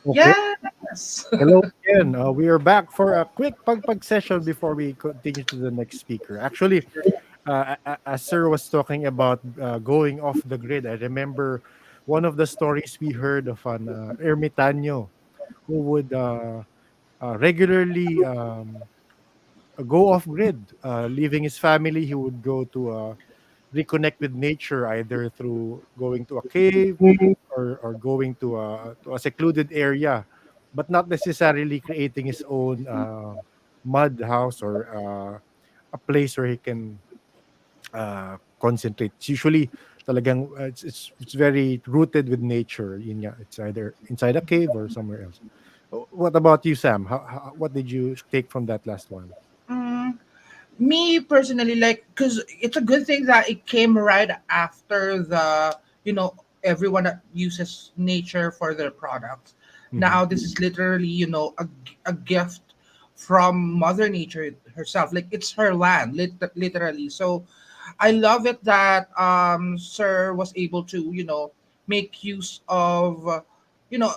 Okay. Yes. Hello again. We are back for a quick pag session before we continue to the next speaker. Actually, as Sir was talking about going off the grid, I remember one of the stories we heard of an ermitaño who would regularly go off grid, leaving his family. He would go to reconnect with nature either through going to a cave or going to a secluded area, but not necessarily creating his own mud house or a place where he can concentrate. It's usually talagang it's very rooted with nature. Yun nga, it's either inside a cave or somewhere else. What about you, Sam? What did you take from that last one? Mm, Me personally, like, because it's a good thing that it came right after you know, everyone that uses nature for their products. Hmm. Now, this is literally, a gift from Mother Nature herself. Like, it's her land, literally. So, I love it that Sir was able to, make use of,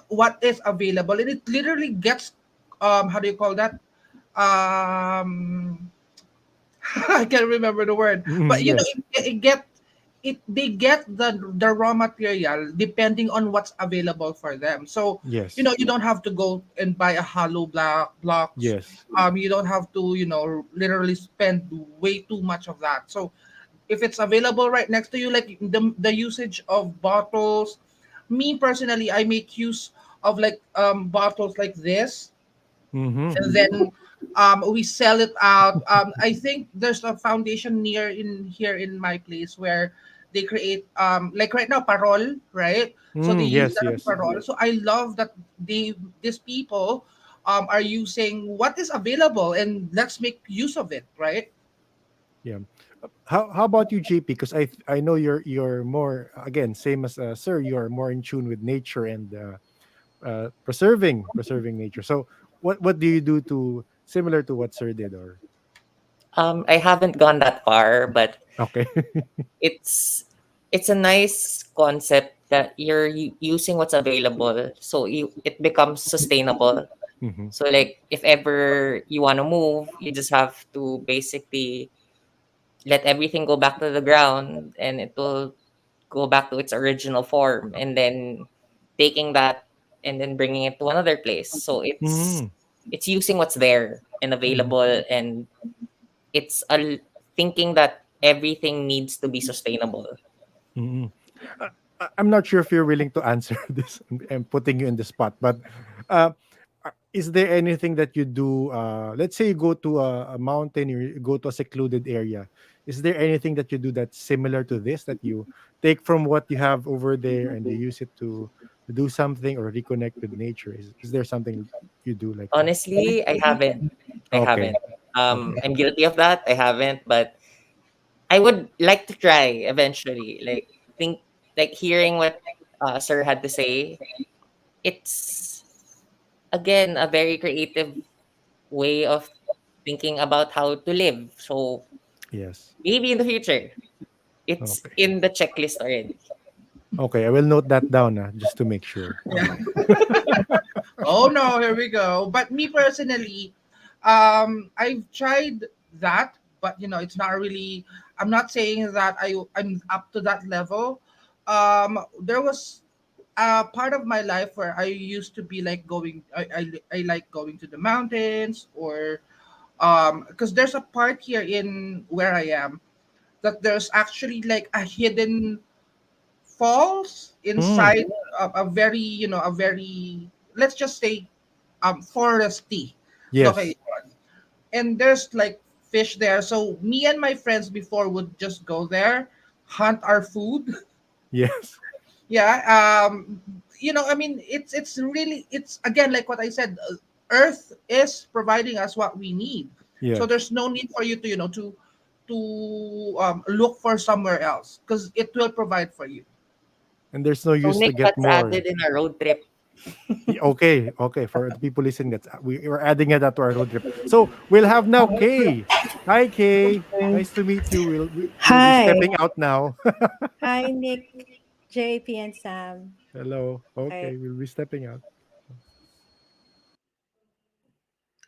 what is available. And it literally gets, how do you call that? Um, I can't remember the word, but Yes, they get the raw material depending on what's available for them. So yes, you don't have to go and buy a hollow blocks. yes. You don't have to literally spend way too much of that. So if it's available right next to you, like the usage of bottles, me personally, I make use of like bottles like this, Hmm. and then we sell it out. I think there's a foundation near in here in my place where they create like right now parol, right? So they use Yes, that as yes. parol. So I love that these people are using what is available, and let's make use of it, right? Yeah. How about you, JP? Because I know you're more, again, same as Sir. You are more in tune with nature and preserving nature. So what do you do to similar to what Sir did? Or I haven't gone that far, but okay. it's it's a nice concept that you're using what's available, so it becomes sustainable. Hmm. So like if ever you want to move, you just have to basically let everything go back to the ground, and it will go back to its original form, and then taking that and then bringing it to another place. So Hmm. it's using what's there and Hmm. available, and it's thinking that everything needs to be sustainable. Hmm. I'm not sure if you're willing to answer this. I'm putting you in the spot, but uh, is there anything that you do? Let's say you go to a mountain, you go to a secluded area. Is there anything that you do that's similar to this that you take from what you have over there and you use it to do something or reconnect with nature? Is there something you do like that? Honestly, I haven't. I Okay. haven't. Okay. I'm guilty of that. I haven't, but I would like to try eventually. Like think, like hearing what Sir had to say. It's again a very creative way of thinking about how to live. So Yes. maybe in the future, it's Okay. in the checklist already. Okay. I will note that down just to make sure. Yeah. Oh no, here we go. But me personally, I've tried that, but it's not really. I'm not saying that I'm up to that level. There was a part of my life where I used to be like going. I like going to the mountains, or because there's a part here in where I am that there's actually like a hidden falls Mm, inside a very, let's just say, foresty yes. location, and there's like fish there. So me and my friends before would just go there, hunt our food. Yes. Yeah. I mean, it's really, it's again like what I said, earth is providing us what we need, so Yes. there's no need for you to look for somewhere else because it will provide for you. And there's no So use to Nick, get that's more. added in a road trip. Okay, okay. For the people listening, we're adding it to our road trip. So we'll have now Kay. Hi, Kay. Nice to meet you. We'll be Hi. stepping out now. Hi, Nick, JP, and Sam. Hello. Hi. Okay, we'll be stepping out.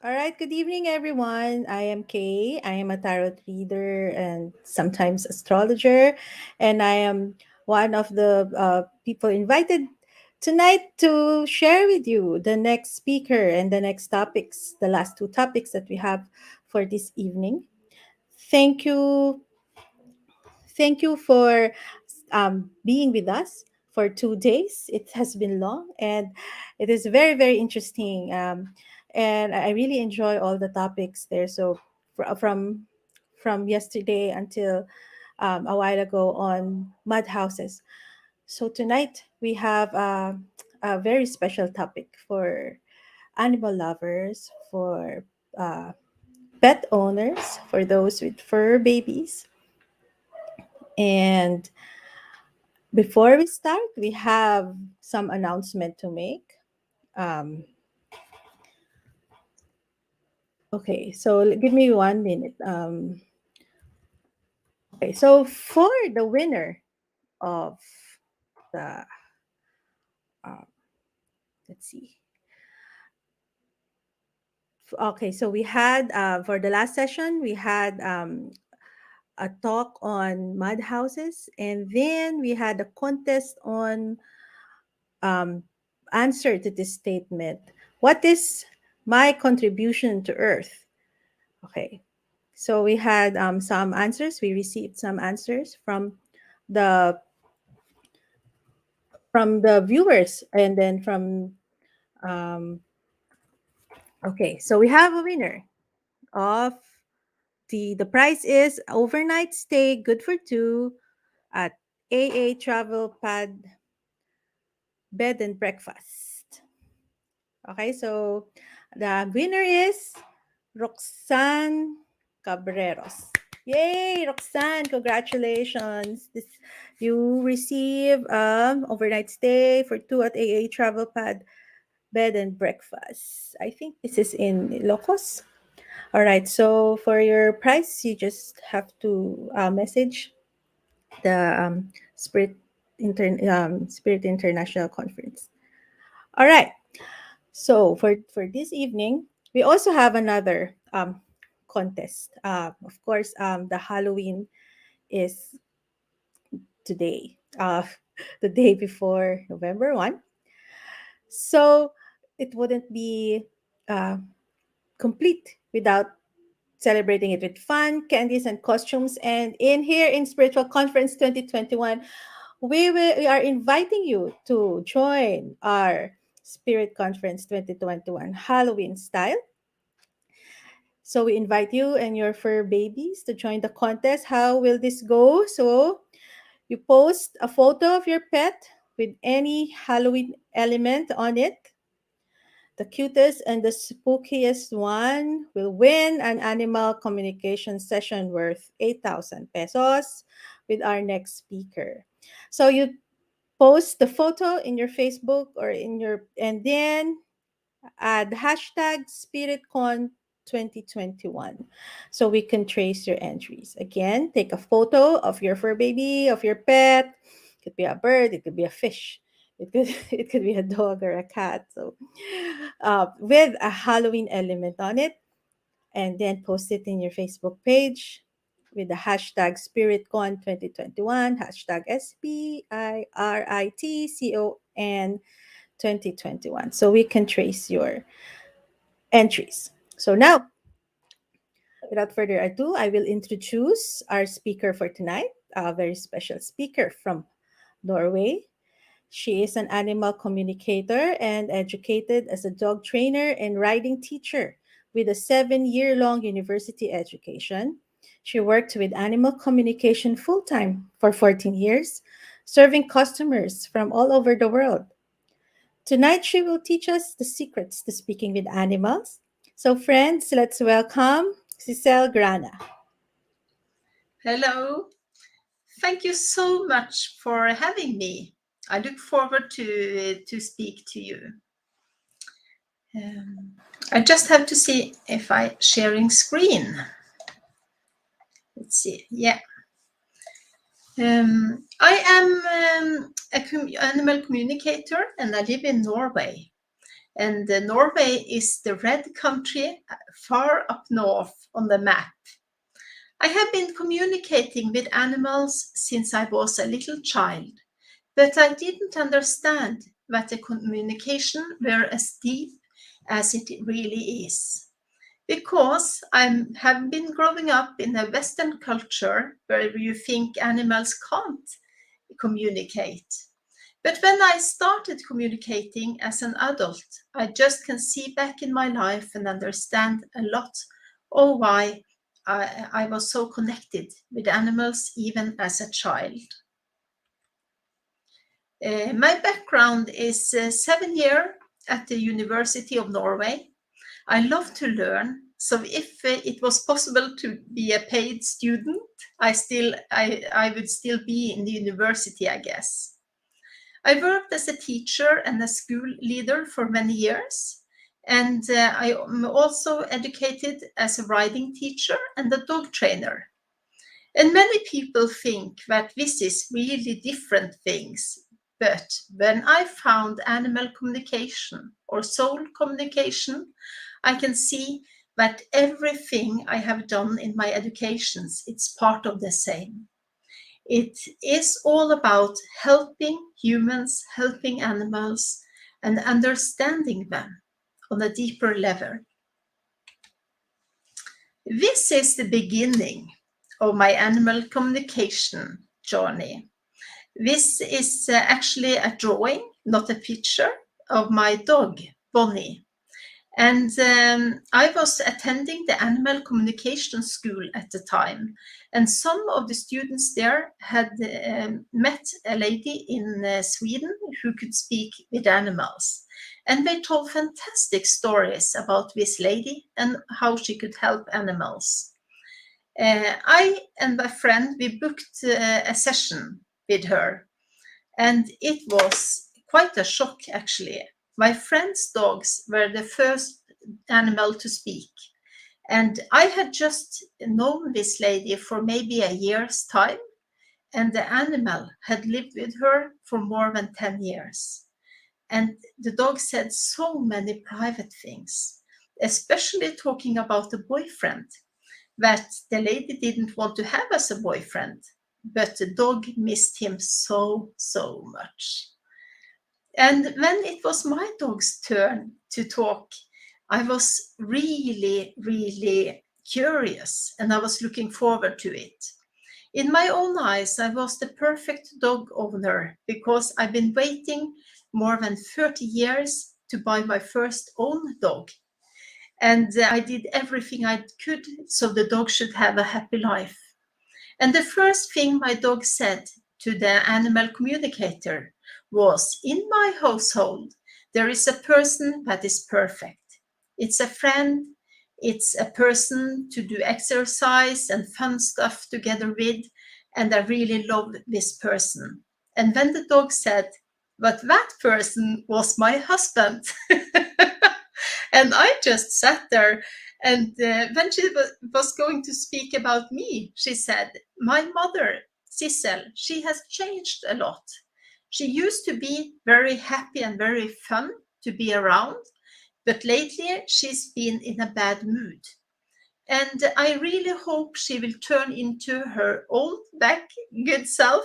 All right, good evening, everyone. I am Kay. I am a tarot reader and sometimes astrologer, and I am one of the people invited tonight to share with you the next speaker and the next topics, the last two topics that we have for this evening. Thank you Thank you for being with us for 2 days. It has been long and it is very, very interesting. And I really enjoy all the topics there. So from yesterday until a while ago on mud houses. So tonight we have a very special topic for animal lovers, for uh, pet owners, for those with fur babies, and before we start, we have some announcement to make. Um, okay, so give me 1 minute. Okay, so for the winner of the, uh, let's see. Okay, so we had, for the last session, we had a talk on mud houses, and then we had a contest on um, answer to this statement. What is my contribution to Earth? Okay, so we had some answers. We received some answers the from the viewers, and then from um, okay. So we have a winner of the prize is overnight stay, good for two, at AA Travel Pad Bed and Breakfast. Okay, so the winner is Roxanne Cabreros. Yay, Roxanne, congratulations. You receive overnight stay for two at AA Travel Pad Bed and Breakfast. I think this is in Locos. All right, so for your price, you just have to message the Spirit International Conference. All right, so for this evening, we also have another contest. Of course, the Halloween is today, the day before November 1. So it wouldn't be uh, complete without celebrating it with fun, candies, and costumes. And in here in Spiritual Conference 2021, we are inviting you to join our Spirit Conference 2021 Halloween style. So we invite you and your fur babies to join the contest. How will this go? So you post a photo of your pet with any Halloween element on it. The cutest and the spookiest one will win an animal communication session worth 8,000 pesos with our next speaker. So you post the photo in your Facebook or and then add hashtag SpiritCon 2021 so we can trace your entries. Again, take a photo of your fur baby, of your pet. It could be a bird, it could be a fish. It could it could be a dog or a cat. So with a Halloween element on it, and then post it in your Facebook page with the hashtag SpiritCon 2021, hashtag SPIRITCON 2021. So we can trace your entries. So now, without further ado, I will introduce our speaker for tonight, a very special speaker from Norway. She is an animal communicator and educated as a dog trainer and riding teacher with a 7-year long university education. She worked with animal communication full time for 14 years, serving customers from all over the world. Tonight, she will teach us the secrets to speaking with animals. So, friends, let's welcome Sissel Grana. Hello. Thank you so much for having me. I look forward to speak to you. I just have to see if I sharing screen. Let's see. Yeah. I am animal communicator and I live in Norway. And Norway is the red country far up north on the map. I have been communicating with animals since I was a little child, but I didn't understand that the communication were as deep as it really is. Because I have been growing up in a Western culture where you think animals can't communicate. But when I started communicating as an adult, I just can see back in my life and understand a lot of why I was so connected with animals even as a child. My background is 7 years at the University of Norway. I love to learn, so if it was possible to be a paid student, I would still be in the university, I guess. I worked as a teacher and a school leader for many years, and I am also educated as a riding teacher and a dog trainer. And many people think that this is really different things. But when I found animal communication or soul communication, I can see that everything I have done in my educations, it's part of the same. It is all about helping humans, helping animals, and understanding them on a deeper level. This is the beginning of my animal communication journey. This is actually a drawing, not a picture, of my dog, Bonnie. And I was attending the animal communication school at the time. And some of the students there had met a lady in Sweden who could speak with animals. And they told fantastic stories about this lady and how she could help animals. I and my friend, we booked a session with her. And it was quite a shock, actually. My friend's dogs were the first animal to speak. And I had just known this lady for maybe a year's time, and the animal had lived with her for more than 10 years. And the dog said so many private things, especially talking about the boyfriend that the lady didn't want to have as a boyfriend, but the dog missed him so, so much. And when it was my dog's turn to talk, I was really, really curious and I was looking forward to it. In my own eyes, I was the perfect dog owner because I've been waiting more than 30 years to buy my first own dog. And I did everything I could so the dog should have a happy life. And the first thing my dog said to the animal communicator was, in my household, there is a person that is perfect. It's a friend, it's a person to do exercise and fun stuff together with, and I really love this person. And then the dog said, but that person was my husband. And I just sat there. And when she was going to speak about me, she said, my mother, Sissel, she has changed a lot. She used to be very happy and very fun to be around, but lately she's been in a bad mood. And I really hope she will turn into her old back good self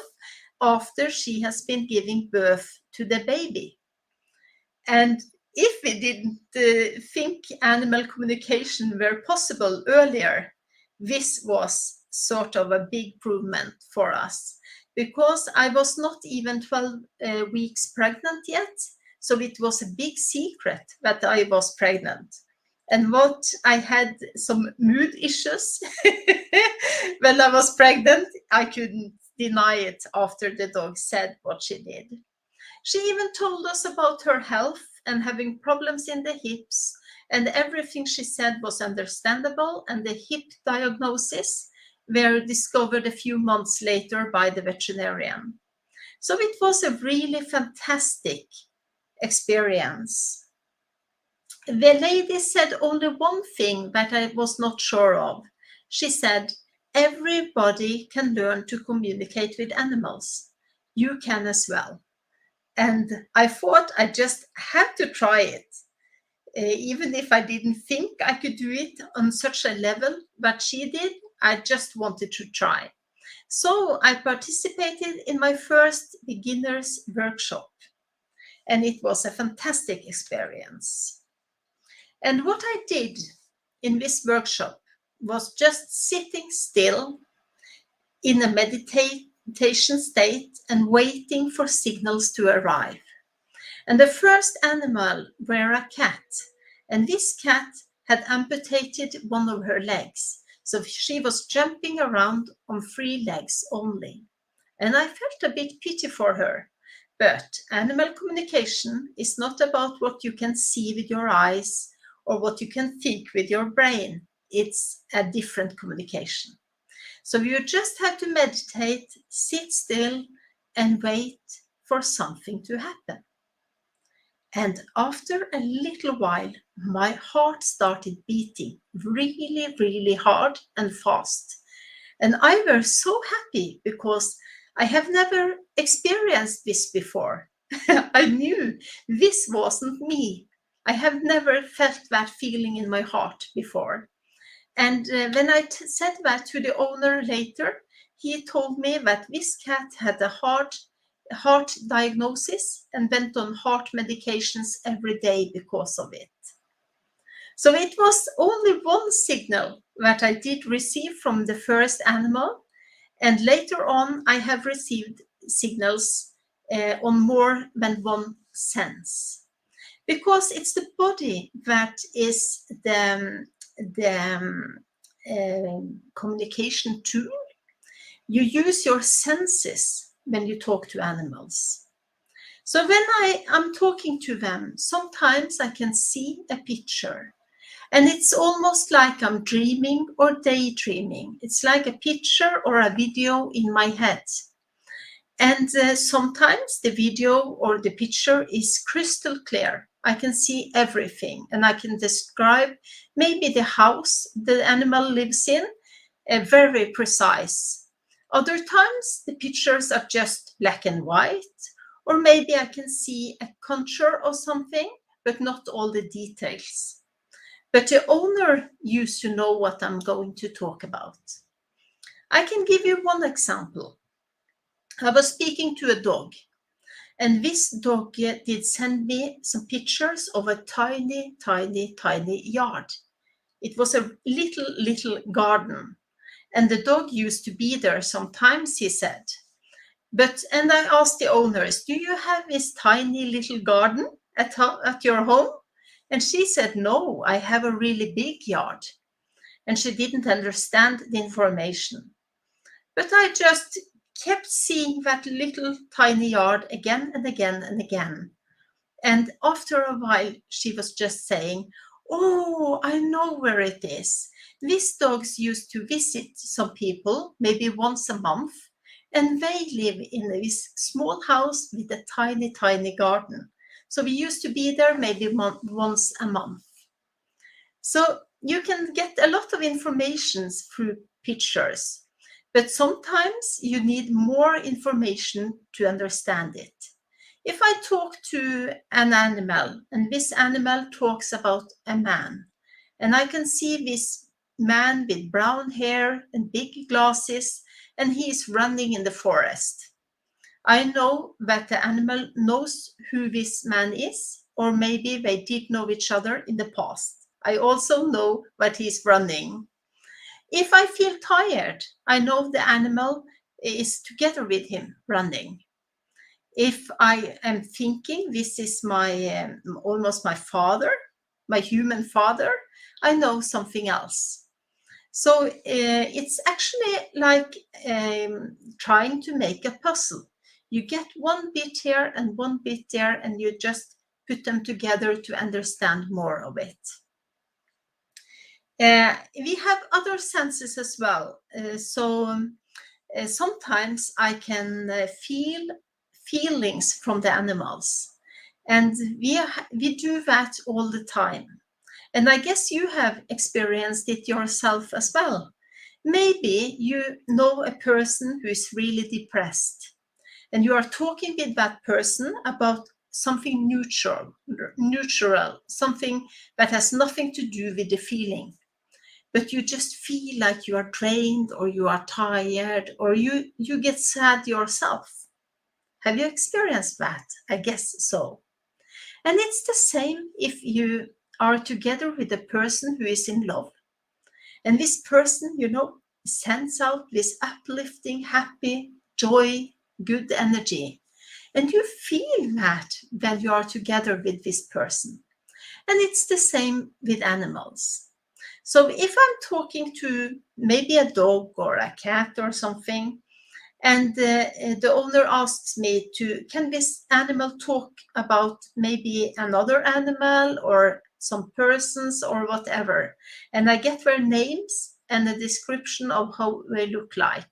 after she has been giving birth to the baby. And if we didn't think animal communication were possible earlier, this was sort of a big improvement for us because I was not even 12 weeks pregnant yet. So it was a big secret that I was pregnant. And what I had some mood issues when I was pregnant, I couldn't deny it after the dog said what she did. She even told us about her health and having problems in the hips, and everything she said was understandable, and the hip diagnosis were discovered a few months later by the veterinarian. So it was a really fantastic experience. The lady said only one thing that I was not sure of. She said, everybody can learn to communicate with animals. You can as well. And I thought I just had to try it. even if I didn't think I could do it on such a level, but she did. I just wanted to try. So I participated in my first beginners workshop, and it was a fantastic experience. And what I did in this workshop was just sitting still in a meditation state and waiting for signals to arrive. And the first animal were a cat, and this cat had amputated one of her legs, so she was jumping around on 3 legs only. And I felt a bit pity for her. But animal communication is not about what you can see with your eyes or what you can think with your brain. It's a different communication. So you just have to meditate, sit still, and wait for something to happen. And after a little while, my heart started beating really, really hard and fast. And I was so happy because I have never experienced this before. I knew this wasn't me. I have never felt that feeling in my heart before. And when I said that to the owner later, he told me that this cat had a heart diagnosis and went on heart medications every day because of it. So it was only one signal that I did receive from the first animal, and later on I have received signals on more than one sense, because it's the body that is the communication tool. You use your senses when you talk to animals. So when I am talking to them, sometimes I can see a picture, and it's almost like I'm dreaming or daydreaming. It's like a picture or a video in my head. And sometimes the video or the picture is crystal clear. I can see everything, and I can describe maybe the house the animal lives in, very precise. Other times the pictures are just black and white, or maybe I can see a contour or something, but not all the details. But the owner used to know what I'm going to talk about. I can give you one example. I was speaking to a dog, and this dog did send me some pictures of a tiny, tiny, tiny yard. It was a little garden, and the dog used to be there sometimes, he said. And I asked the owners, do you have this tiny little garden at your home? And she said, no, I have a really big yard. And she didn't understand the information. But I just kept seeing that little tiny yard again and again and again. And after a while, she was just saying, oh, I know where it is. These dogs used to visit some people, maybe once a month, and they live in this small house with a tiny, tiny garden. So we used to be there maybe once a month. So you can get a lot of information through pictures, but sometimes you need more information to understand it. If I talk to an animal, and this animal talks about a man, and I can see this man with brown hair and big glasses, and he is running in the forest, I know that the animal knows who this man is, or maybe they did know each other in the past. I also know that he's running. If I feel tired, I know the animal is together with him running. If I am thinking this is my almost my father, my human father, I know something else. So it's actually like trying to make a puzzle. You get one bit here and one bit there, and you just put them together to understand more of it. We have other senses as well. Sometimes I can feel feelings from the animals, and we do that all the time. And I guess you have experienced it yourself as well. Maybe you know a person who is really depressed, and you are talking with that person about something neutral, something that has nothing to do with the feeling. But you just feel like you are drained, or you are tired, or you get sad yourself. Have you experienced that? I guess so. And it's the same if you are together with a person who is in love. And this person, sends out this uplifting, happy, joy, good energy. And you feel that when you are together with this person. And it's the same with animals. So if I'm talking to maybe a dog or a cat or something, and the owner asks me can this animal talk about maybe another animal or some persons or whatever? And I get their names and a description of how they look like.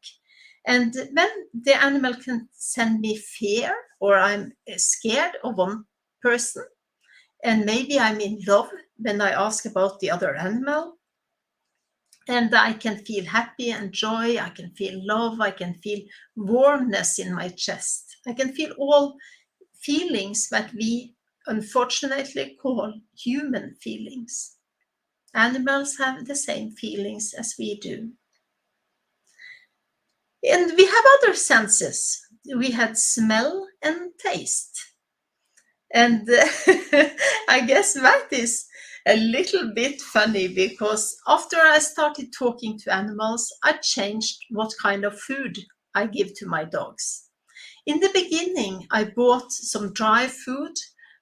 And then the animal can send me fear, or I'm scared of one person. And maybe I'm in love when I ask about the other animal. And I can feel happy and joy. I can feel love. I can feel warmness in my chest. I can feel all feelings that we unfortunately call human feelings. Animals have the same feelings as we do. And we have other senses. We had smell and taste. And I guess that is a little bit funny, because after I started talking to animals, I changed what kind of food I give to my dogs. In the beginning, I bought some dry food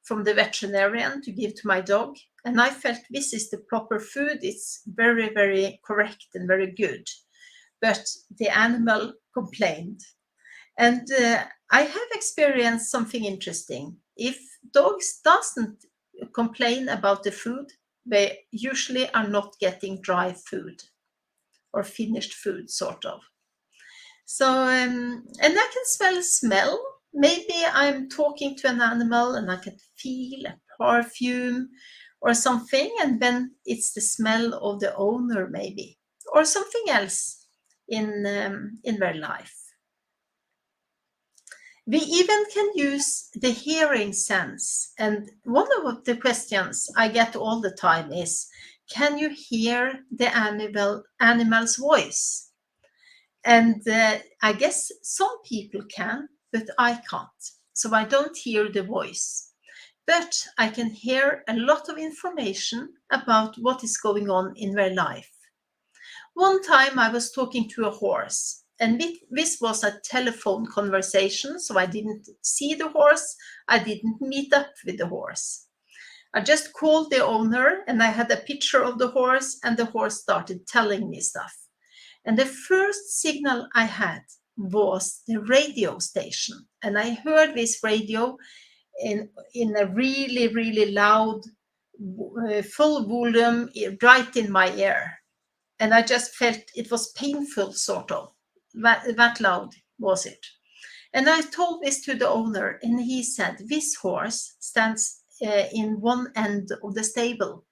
from the veterinarian to give to my dog, and I felt this is the proper food. It's very, very correct and very good. But the animal complained. And I have experienced something interesting. If dogs doesn't complain about the food, they usually are not getting dry food or finished food, sort of. So, and I can smell. Maybe I'm talking to an animal and I can feel a perfume or something, and then it's the smell of the owner, maybe, or something else in their life. We even can use the hearing sense. And one of the questions I get all the time is, can you hear the animal's voice? And I guess some people can, but I can't. So I don't hear the voice. But I can hear a lot of information about what is going on in their life. One time I was talking to a horse, and this was a telephone conversation, so I didn't see the horse. I didn't meet up with the horse. I just called the owner, and I had a picture of the horse, and the horse started telling me stuff. And the first signal I had was the radio station. And I heard this radio in a really, really loud, full volume right in my ear. And I just felt it was painful, sort of. That loud was it. And I told this to the owner, and he said, this horse stands in one end of the stable.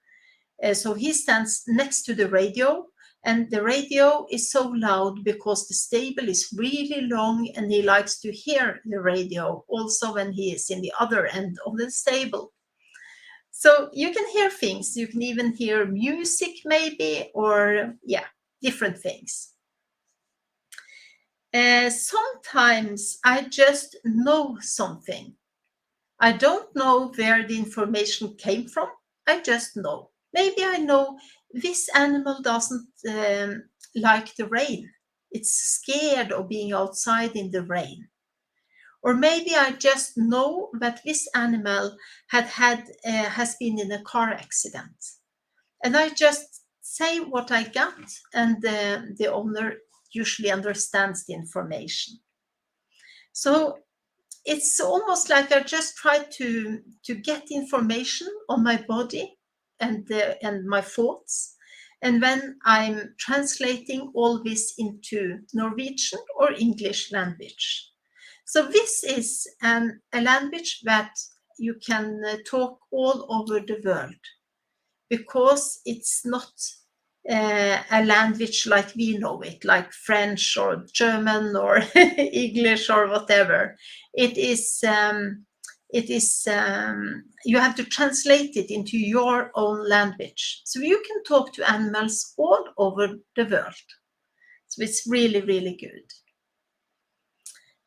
So he stands next to the radio, and the radio is so loud because the stable is really long, and he likes to hear the radio also when he is in the other end of the stable. So you can hear things. You can even hear music maybe, or different things. Sometimes I just know something. I don't know where the information came from. I just know. Maybe I know this animal doesn't like the rain. It's scared of being outside in the rain. Or maybe I just know that this animal has been in a car accident. And I just say what I got, and the owner usually understands the information. So it's almost like I just try to get information on my body and my thoughts. And then I'm translating all this into Norwegian or English language. So this is a language that you can talk all over the world, because it's not a language like we know it, like French or German or English or whatever. It is it is you have to translate it into your own language. So you can talk to animals all over the world. So it's really, really good.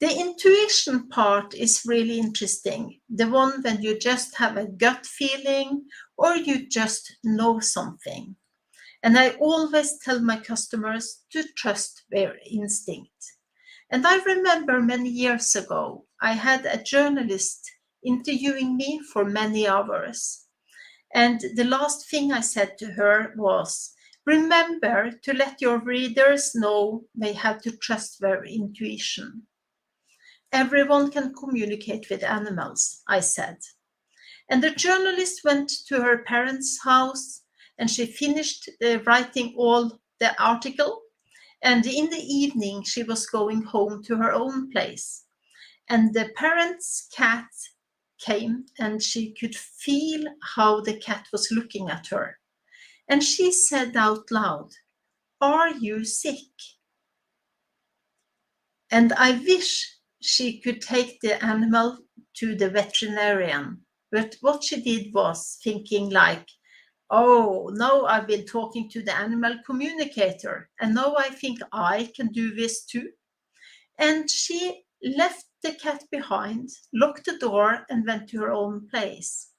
The intuition part is really interesting. The one when you just have a gut feeling or you just know something. And I always tell my customers to trust their instinct. And I remember many years ago, I had a journalist interviewing me for many hours. And the last thing I said to her was, remember to let your readers know they have to trust their intuition. Everyone can communicate with animals, I said. And the journalist went to her parents' house and she finished writing all the article. And in the evening, she was going home to her own place. And the parents' cat came and she could feel how the cat was looking at her. And she said out loud, "Are you sick?" And I wish she could take the animal to the veterinarian. But what she did was thinking like, oh, now I've been talking to the animal communicator, and now I think I can do this too. And she left the cat behind, locked the door, and went to her own place.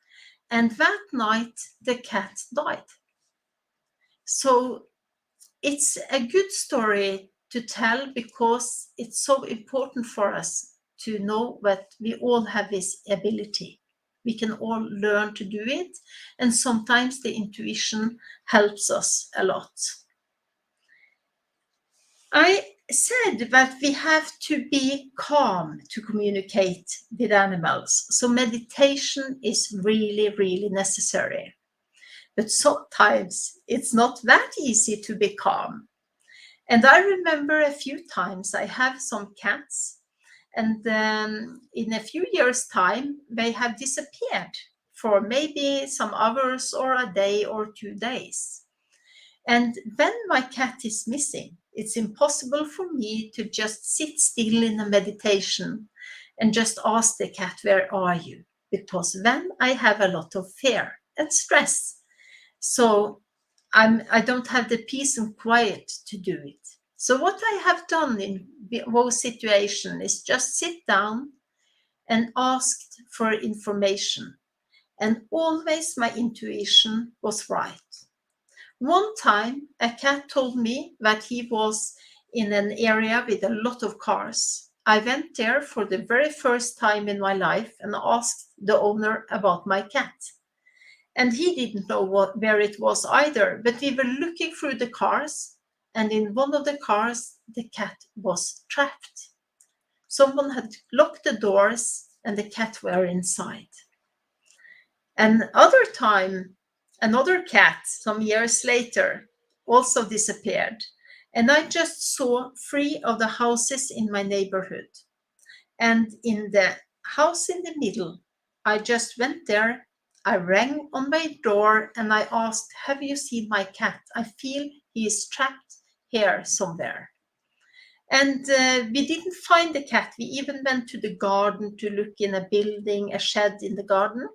And that night, the cat died. So it's a good story to tell because it's so important for us to know that we all have this ability. We can all learn to do it, and sometimes the intuition helps us a lot. I said that we have to be calm to communicate with animals, so meditation is really, really necessary. But sometimes it's not that easy to be calm. And I remember a few times I have some cats, and in a few years' time, they have disappeared for maybe some hours or a day or 2 days. And when my cat is missing, it's impossible for me to just sit still in a meditation and just ask the cat, "Where are you?" Because then I have a lot of fear and stress. So I don't have the peace and quiet to do it. So what I have done in those situations is just sit down and asked for information. And always my intuition was right. One time a cat told me that he was in an area with a lot of cars. I went there for the very first time in my life and asked the owner about my cat. And he didn't know where it was either, but we were looking through the cars, and in one of the cars, the cat was trapped. Someone had locked the doors, and the cat were inside. Another time, another cat, some years later, also disappeared. And I just saw 3 of the houses in my neighborhood. And in the house in the middle, I just went there. I rang on my door and I asked, "Have you seen my cat? I feel he is trapped here somewhere." And we didn't find the cat. We even went to the garden to look in a building, a shed in the garden,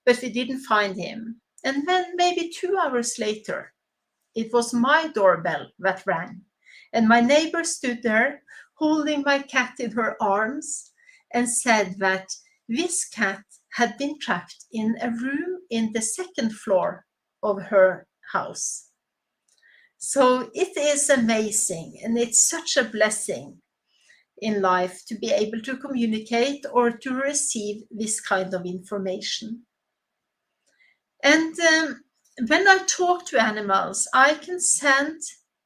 but we didn't find him. And then maybe 2 hours later, it was my doorbell that rang. And my neighbor stood there holding my cat in her arms and said that this cat had been trapped in a room in the 2nd floor of her house. So it is amazing, and it's such a blessing in life to be able to communicate or to receive this kind of information. And when I talk to animals, I can send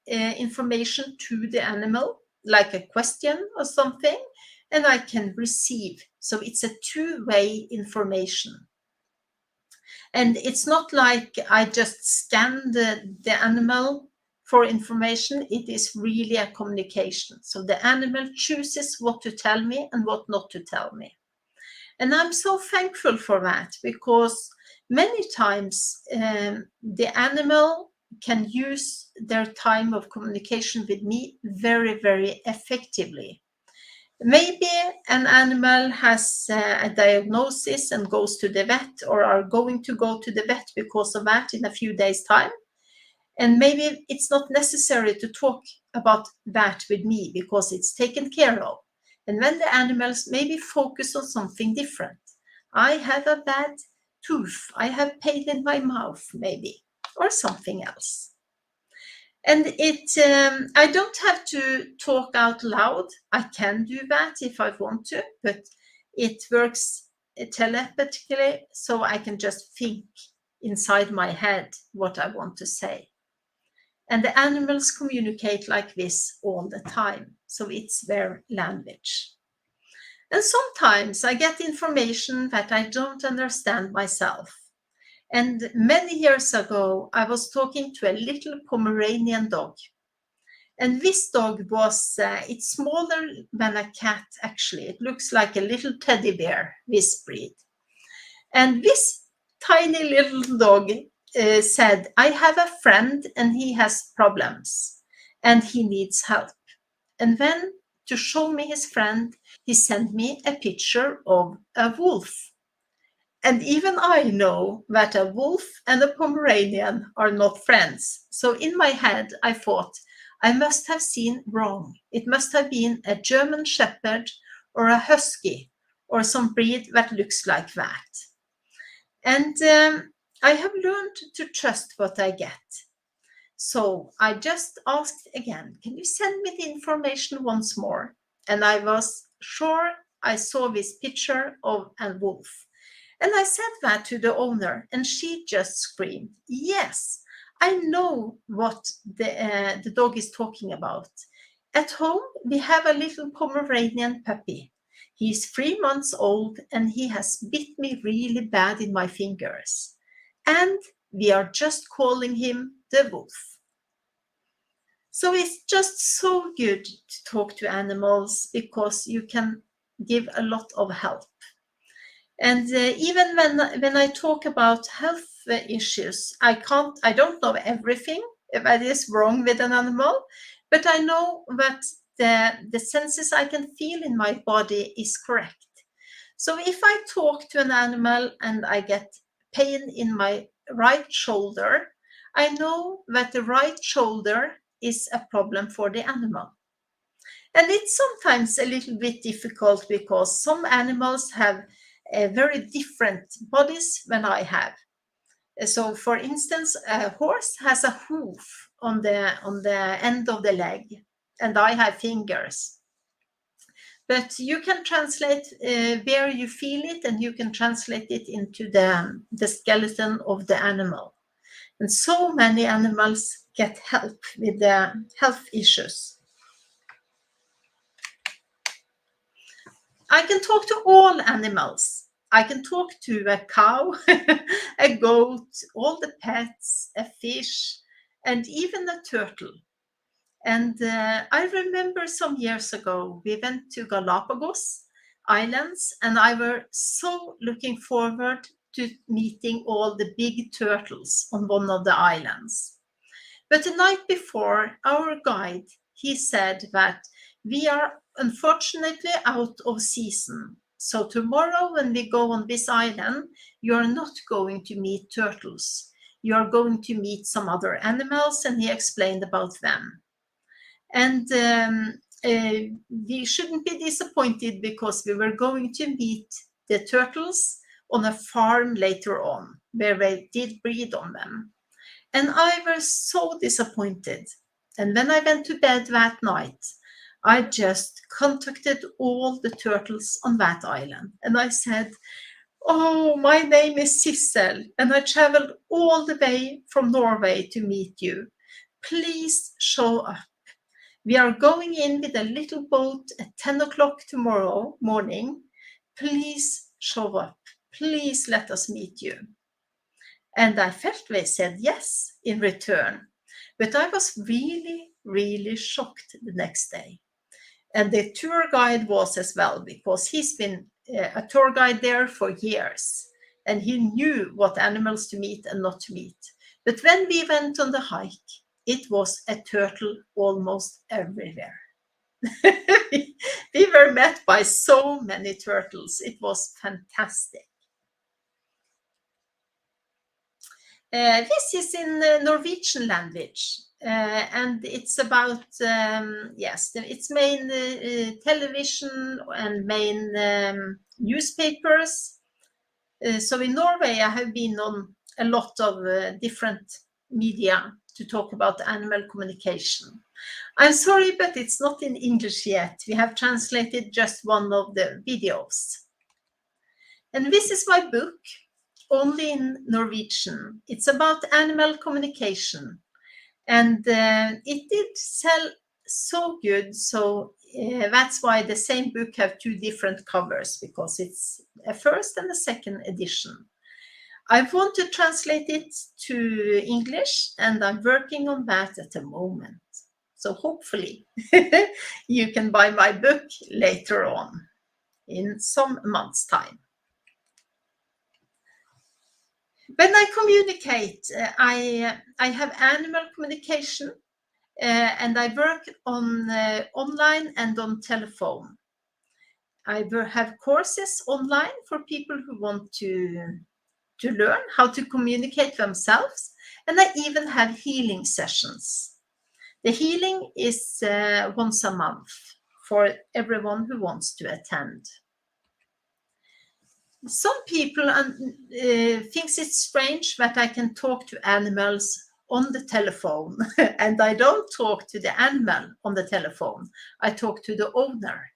information to the animal, like a question or something, and I can receive. So it's a two-way information. And it's not like I just scan the animal for information. It is really a communication. So the animal chooses what to tell me and what not to tell me. And I'm so thankful for that, because many times the animal can use their time of communication with me very, very effectively. Maybe an animal has a diagnosis and goes to the vet, or are going to go to the vet because of that in a few days' time. And maybe it's not necessary to talk about that with me because it's taken care of. And when the animals maybe focus on something different. I have a bad tooth, I have pain in my mouth, maybe, or something else. And I don't have to talk out loud. I can do that if I want to, but it works telepathically, so I can just think inside my head what I want to say. And the animals communicate like this all the time, so it's their language. And sometimes I get information that I don't understand myself. And many years ago, I was talking to a little Pomeranian dog. And this dog was, it's smaller than a cat, actually. It looks like a little teddy bear, this breed. And this tiny little dog said, I have a friend and he has problems and he needs help. And then, to show me his friend, he sent me a picture of a wolf. And even I know that a wolf and a Pomeranian are not friends. So in my head, I thought, I must have seen wrong. It must have been a German Shepherd or a Husky or some breed that looks like that. And I have learned to trust what I get. So I just asked again, can you send me the information once more? And I was sure I saw this picture of a wolf. And I said that to the owner, and she just screamed, yes, I know what the dog is talking about. At home, we have a little Pomeranian puppy. He's 3 months old, and he has bit me really bad in my fingers. And we are just calling him the wolf. So it's just so good to talk to animals because you can give a lot of help. And even when I talk about health issues, I don't know everything that is wrong with an animal, but I know that the senses I can feel in my body is correct. So if I talk to an animal and I get pain in my right shoulder, I know that the right shoulder is a problem for the animal. And it's sometimes a little bit difficult because some animals have very different bodies than I have. So, for instance, a horse has a hoof on the end of the leg, and I have fingers. But you can translate where you feel it, and you can translate it into the skeleton of the animal. And so many animals get help with the health issues. I can talk to all animals. I can talk to a cow, a goat, all the pets, a fish, and even a turtle. And I remember some years ago, we went to Galapagos Islands, and I were so looking forward to meeting all the big turtles on one of the islands. But the night before, our guide, he said that we are unfortunately out of season. So tomorrow when we go on this island, you are not going to meet turtles. You are going to meet some other animals, and he explained about them. And we shouldn't be disappointed because we were going to meet the turtles on a farm later on where they did breed on them. And I was so disappointed. And when I went to bed that night, I just contacted all the turtles on that island. And I said, oh, my name is Sissel, and I traveled all the way from Norway to meet you. Please show up. We are going in with a little boat at 10 o'clock tomorrow morning. Please show up. Please let us meet you. And I felt they said yes in return. But I was really, really shocked the next day. And the tour guide was as well, because he's been a tour guide there for years. And he knew what animals to meet and not to meet. But when we went on the hike, it was a turtle almost everywhere. We were met by so many turtles. It was fantastic. This is in Norwegian language, and it's about, yes, its main television and main newspapers. So in Norway, I have been on a lot of different media to talk about animal communication. I'm sorry, but it's not in English yet. We have translated just one of the videos. And this is my book, only in Norwegian. It's about animal communication. And it did sell so good. So that's why the same book have two different covers, because it's a first and a second edition. I want to translate it to English, and I'm working on that at the moment. So hopefully you can buy my book later on in some months' time. When I communicate, I have animal communication, and I work on online and on telephone. I have courses online for people who want to learn how to communicate themselves, and I even have healing sessions. The healing is once a month for everyone who wants to attend. Some people thinks it's strange that I can talk to animals on the telephone, and I don't talk to the animal on the telephone. I talk to the owner.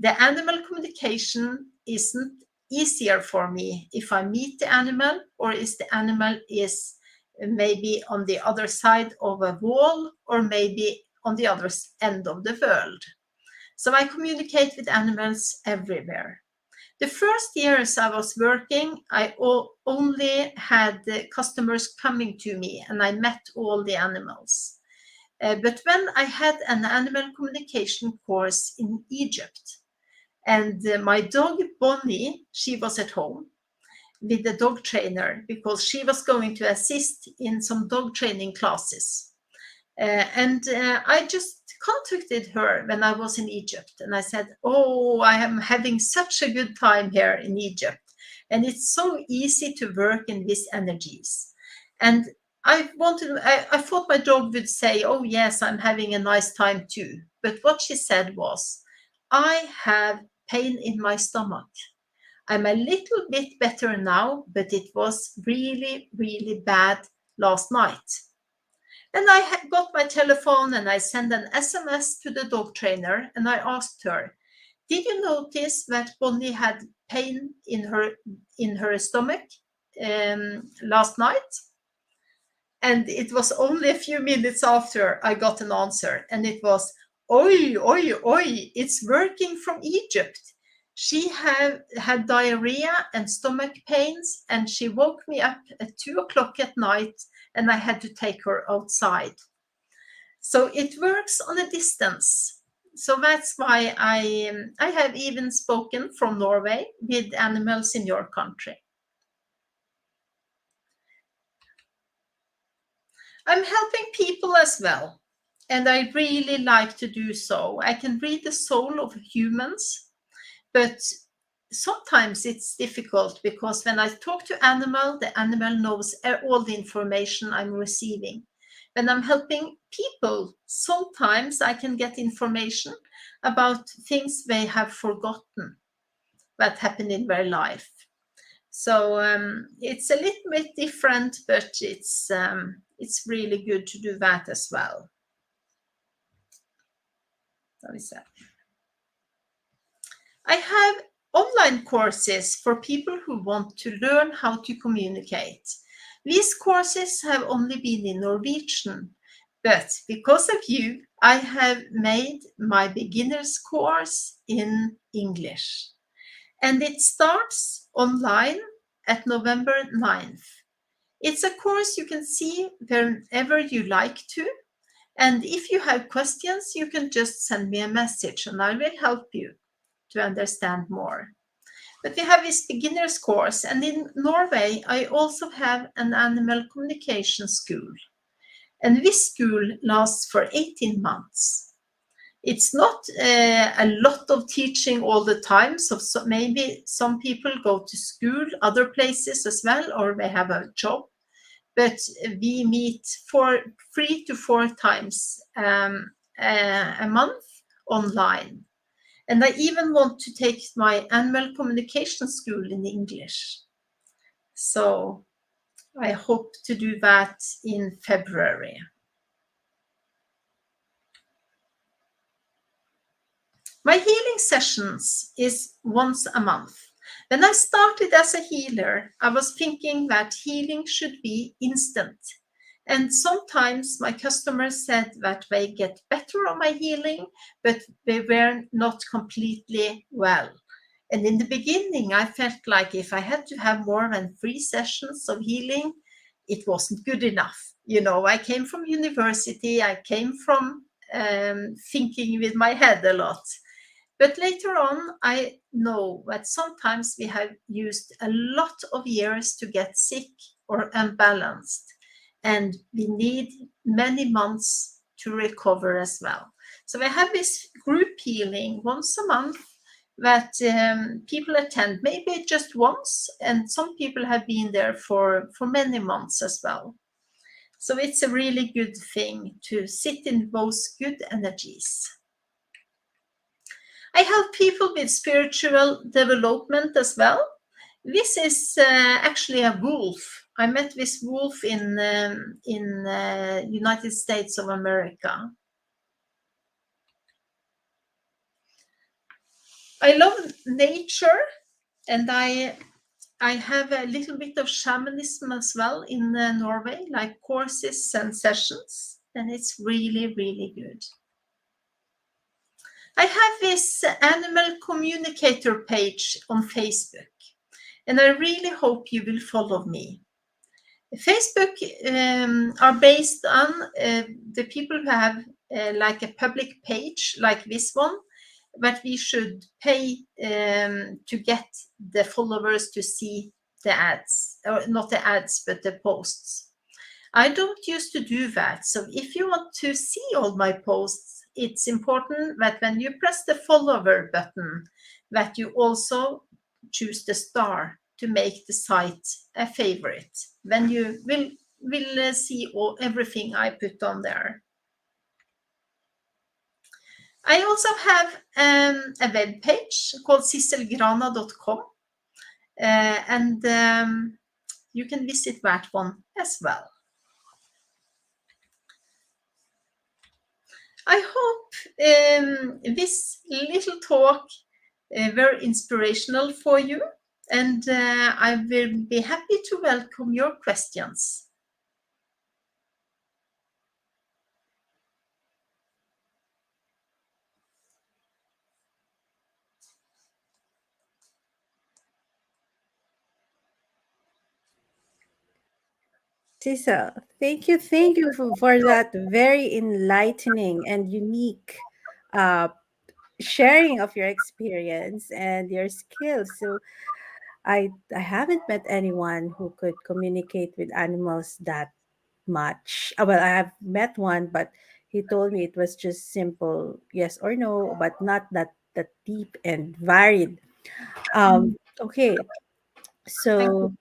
The animal communication isn't easier for me if I meet the animal, or if the animal is maybe on the other side of a wall, or maybe on the other end of the world. So I communicate with animals everywhere. The first years I was working, I only had the customers coming to me, and I met all the animals. But when I had an animal communication course in Egypt, and my dog Bonnie, she was at home with the dog trainer, because she was going to assist in some dog training classes. And I just contacted her when I was in Egypt, and I said, oh, I am having such a good time here in Egypt, and it's so easy to work in these energies. And I thought my dog would say, oh yes, I'm having a nice time too. But what she said was, I have pain in my stomach. I'm a little bit better now, but it was really, really bad last night. And I got my telephone, and I sent an SMS to the dog trainer, and I asked her, did you notice that Bonnie had pain in her stomach last night? And it was only a few minutes after I got an answer, and it was, oi, oi, oi, it's working from Egypt. She had diarrhea and stomach pains, and she woke me up at 2 o'clock at night, and I had to take her outside. So it works on a distance. So that's why I have even spoken from Norway with animals in your country. I'm helping people as well, and I really like to do so. I can read the soul of humans, but sometimes it's difficult, because when I talk to animal, the animal knows all the information I'm receiving. When I'm helping people, sometimes I can get information about things they have forgotten that happened in their life. So it's a little bit different, but it's really good to do that as well. I have online courses for people who want to learn how to communicate. These courses have only been in Norwegian, but because of you, I have made my beginner's course in English. And it starts online at November 9th. It's a course you can see whenever you like to. And if you have questions, you can just send me a message, and I will help you to understand more. But we have this beginner's course, and in Norway, I also have an animal communication school. And this school lasts for 18 months. It's not a lot of teaching all the time. So maybe some people go to school, other places as well, or they have a job. But we meet 3 to 4 times a month online. And I even want to take my annual communication school in English. So I hope to do that in February. My healing sessions is once a month. When I started as a healer, I was thinking that healing should be instant. And sometimes my customers said that they get better on my healing, but they were not completely well. And in the beginning, I felt like if I had to have more than 3 sessions of healing, it wasn't good enough. I came from university, I came from thinking with my head a lot. But later on, I know that sometimes we have used a lot of years to get sick or unbalanced, and we need many months to recover as well. So I have this group healing once a month that people attend, maybe just once, and some people have been there for many months as well. So it's a really good thing to sit in those good energies. I help people with spiritual development as well. This is actually a wolf. I met this wolf in United States of America. I love nature, and I have a little bit of shamanism as well in Norway, like courses and sessions, and it's really, really good. I have this animal communicator page on Facebook, and I really hope you will follow me. Facebook are based on the people who have like a public page like this one, but we should pay to get the followers to see the ads, or not the ads, but the posts. I don't used to do that. So if you want to see all my posts, it's important that when you press the follower button, that you also choose the star to make the site a favorite. Then you will see everything I put on there. I also have a web page called sisselgrana.com, and you can visit that one as well. I hope this little talk very inspirational for you, and I will be happy to welcome your questions. Sissel, thank you for that very enlightening and unique uh, sharing of your experience and your skills. So I haven't met anyone who could communicate with animals that much. Well, I have met one, but he told me it was just simple yes or no, but not that deep and varied. Okay, Thank you. so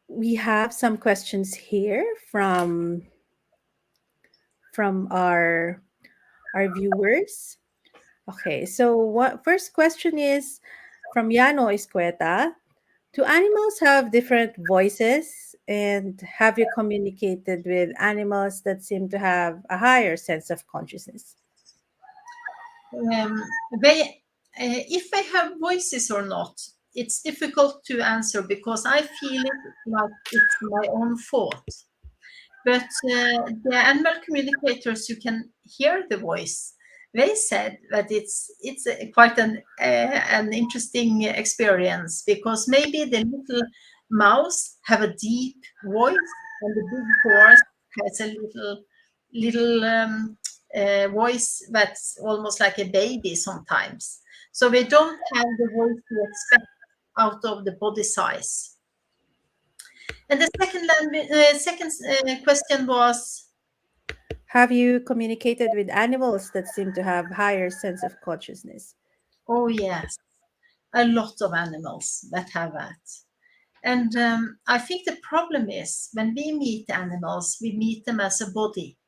we have some questions here from our viewers. Okay, so what first question is from Yano Escueta. Do animals have different voices? And have you communicated with animals that seem to have a higher sense of consciousness? If they have voices or not, it's difficult to answer because I feel it like it's my own thought. But the animal communicators who can hear the voice, they said that it's quite an interesting experience because maybe the little mouse have a deep voice and the big horse has a little voice that's almost like a baby sometimes. So they don't have the voice you expect out of the body size. And the second question was, Have you communicated with animals that seem to have higher sense of consciousness? Oh, yes, a lot of animals that have that. And I think the problem is when we meet animals, we meet them as a body.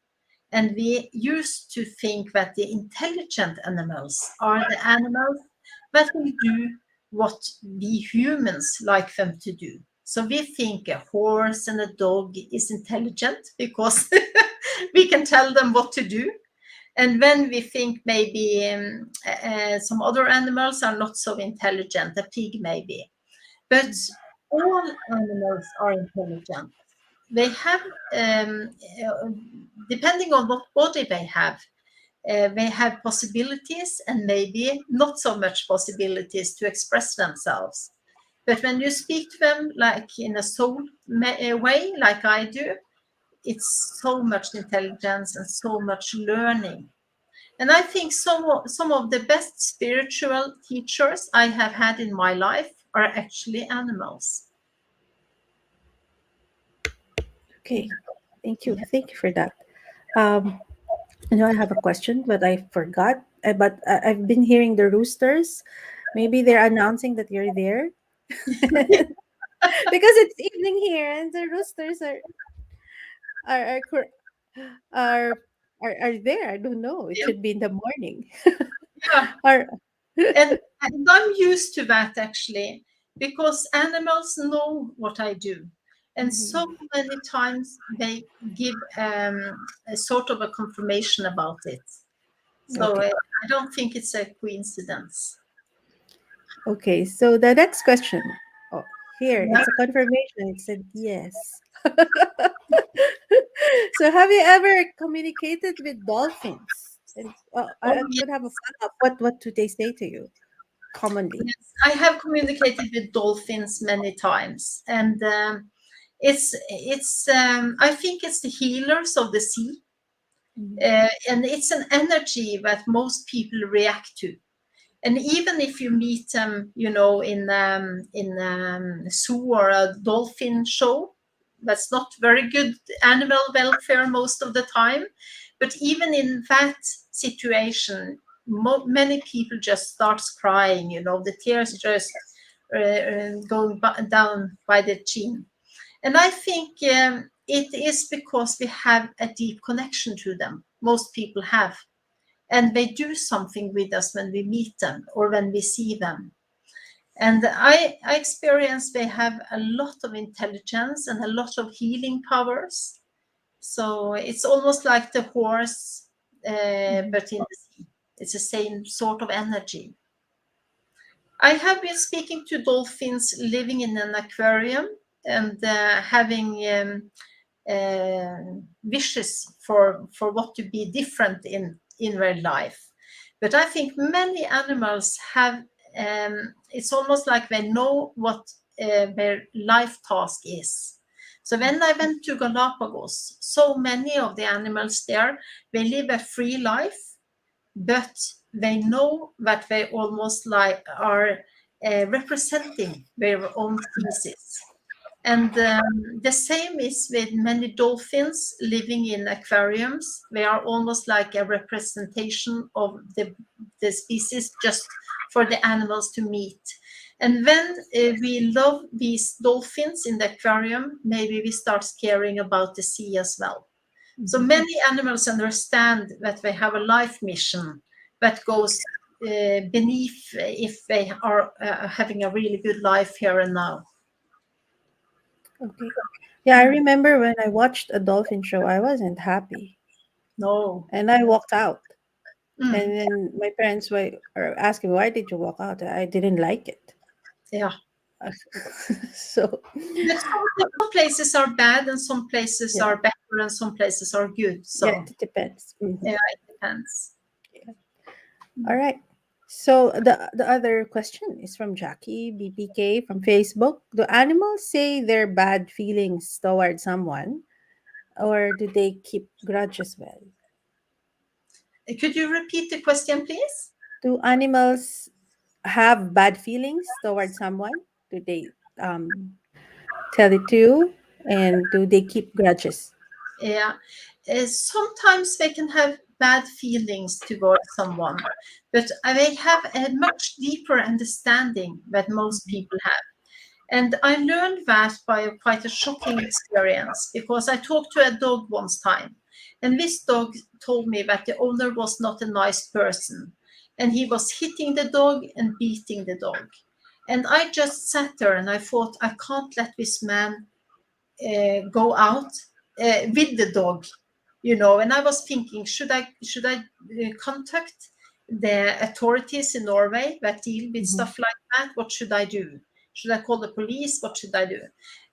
And we used to think that the intelligent animals are the animals that will do what we humans like them to do. So we think a horse and a dog is intelligent because we can tell them what to do. And when we think maybe some other animals are not so intelligent, a pig maybe. But all animals are intelligent. They have, uh, depending on what body they have possibilities and maybe not so much possibilities to express themselves. But when you speak to them like in a soul way, like I do, it's so much intelligence and so much learning. And I think some of the best spiritual teachers I have had in my life are actually animals. Okay, thank you. Thank you for that. Um, I know I have a question, but I forgot. But I've been hearing the roosters. Maybe they're announcing that you're there because it's evening here, and the roosters are are cor- are are there. I don't know. It Yeah, should be in the morning. yeah. Or And I'm used to that actually, because animals know what I do. And so Mhm. many times they give a sort of a confirmation about it. So Okay. I don't think it's a coincidence. Okay. So the next question. Oh, here Yeah. it's a confirmation. It said yes. So have you ever communicated with dolphins? And Oh, I could have a follow-up. What do they say to you commonly? yes, I have communicated with dolphins many times, and it's I think it's the healers of the sea, Mhm. and it's an energy that most people react to. And even if you meet them, in zoo or a dolphin show, that's not very good animal welfare most of the time. But even in that situation, many people just starts crying. The tears just going down by the chin. And I think it is because we have a deep connection to them. Most people have, and they do something with us when we meet them or when we see them. And I experience they have a lot of intelligence and a lot of healing powers. So it's almost like the horse, Mhm. but in the sea. It's the same sort of energy. I have been speaking to dolphins living in an aquarium and having uh, wishes for what to be different in their life. But I think many animals have. It's almost like they know what their life task is. So when I went to Galapagos, so many of the animals there, they live a free life, but they know that they almost like are representing their own species. And the same is with many dolphins living in aquariums. They are almost like a representation of the species just for the animals to meet. And when we love these dolphins in the aquarium, maybe we start caring about the sea as well. So Mhm. many animals understand that they have a life mission that goes beneath if they are having a really good life here and now. Okay. Yeah, I remember when I watched a dolphin show, I wasn't happy, No. and I walked out. Mm, And then my parents were asking, "Why did you walk out?" I didn't like it. yeah. So, But some places are bad and some places yeah, are better and some places are good. yeah, So it depends. Mhm. yeah, it depends. Yeah. All right. So the other question is from Jackie BPK from Facebook. Do animals say their bad feelings toward someone, or do they keep grudges well? Could you repeat the question, please? Do animals have bad feelings toward someone? Do they tell it to you, and do they keep grudges? Yeah. sometimes they can have bad feelings towards someone, but they have a much deeper understanding than most people have. And I learned that by quite a shocking experience, because I talked to a dog once time, and this dog told me that the owner was not a nice person, and he was hitting the dog and beating the dog. And I just sat there and I thought, I can't let this man go out with the dog, And I was thinking, should I contact the authorities in Norway that deal with stuff like that? What should I do? Should I call the police? What should I do?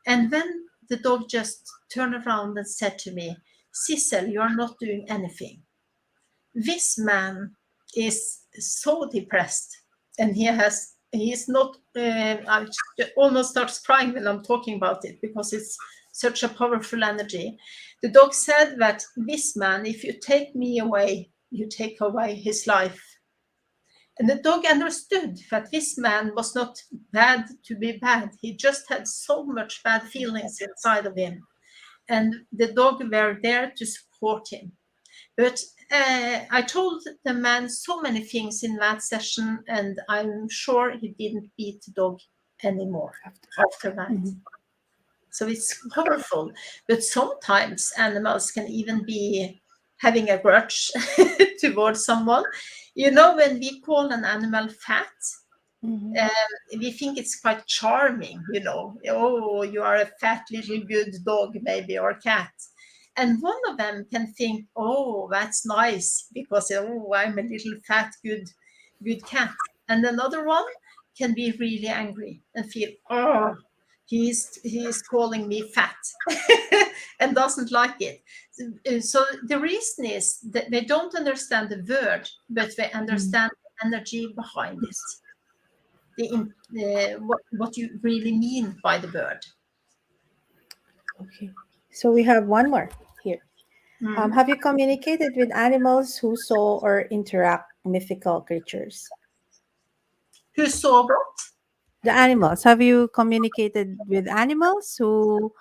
And then the dog just turned around and said to me, Sissel, you are not doing anything. This man is so depressed, and he is not, I almost starts crying when I'm talking about it, because it's such a powerful energy. The dog said that this man, if you take me away, you take away his life. And the dog understood that this man was not bad to be bad. He just had so much bad feelings inside of him. And the dog were there to support him. But I told the man so many things in that session, and I'm sure he didn't beat the dog anymore after that. So it's powerful. But sometimes animals can even be having a grudge towards someone. When we call an animal fat, we think it's quite charming, Oh, you are a fat little good dog, maybe, or cat. And one of them can think, oh, that's nice, because, oh, I'm a little fat, good cat. And another one can be really angry and feel, oh, he's calling me fat and doesn't like it. So the reason is that they don't understand the word, but they understand the energy behind it, what you really mean by the word. Okay. So we have one more here. Have you communicated with animals who saw or interact mythical creatures? Who saw what? The animals. Have you communicated with animals who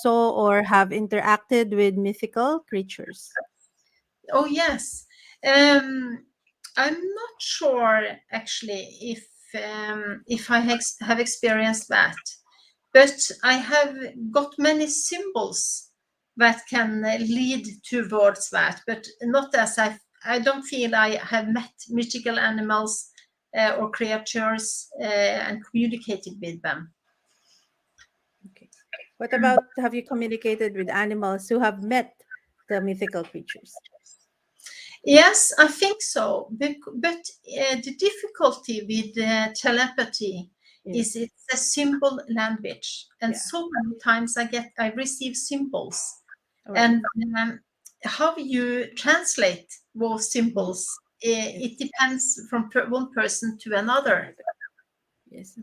saw or have interacted with mythical creatures? Oh, yes. I'm not sure, actually, if I have experienced that, but I have got many symbols that can lead towards that, but not as I don't feel I have met mythical animals or creatures and communicated with them. Okay. What about, have you communicated with animals who have met the mythical creatures? Yes, I think so. But the difficulty with telepathy is it's a symbol language, and so many times I receive symbols, and how you translate those symbols, it depends from one person to another. Yes.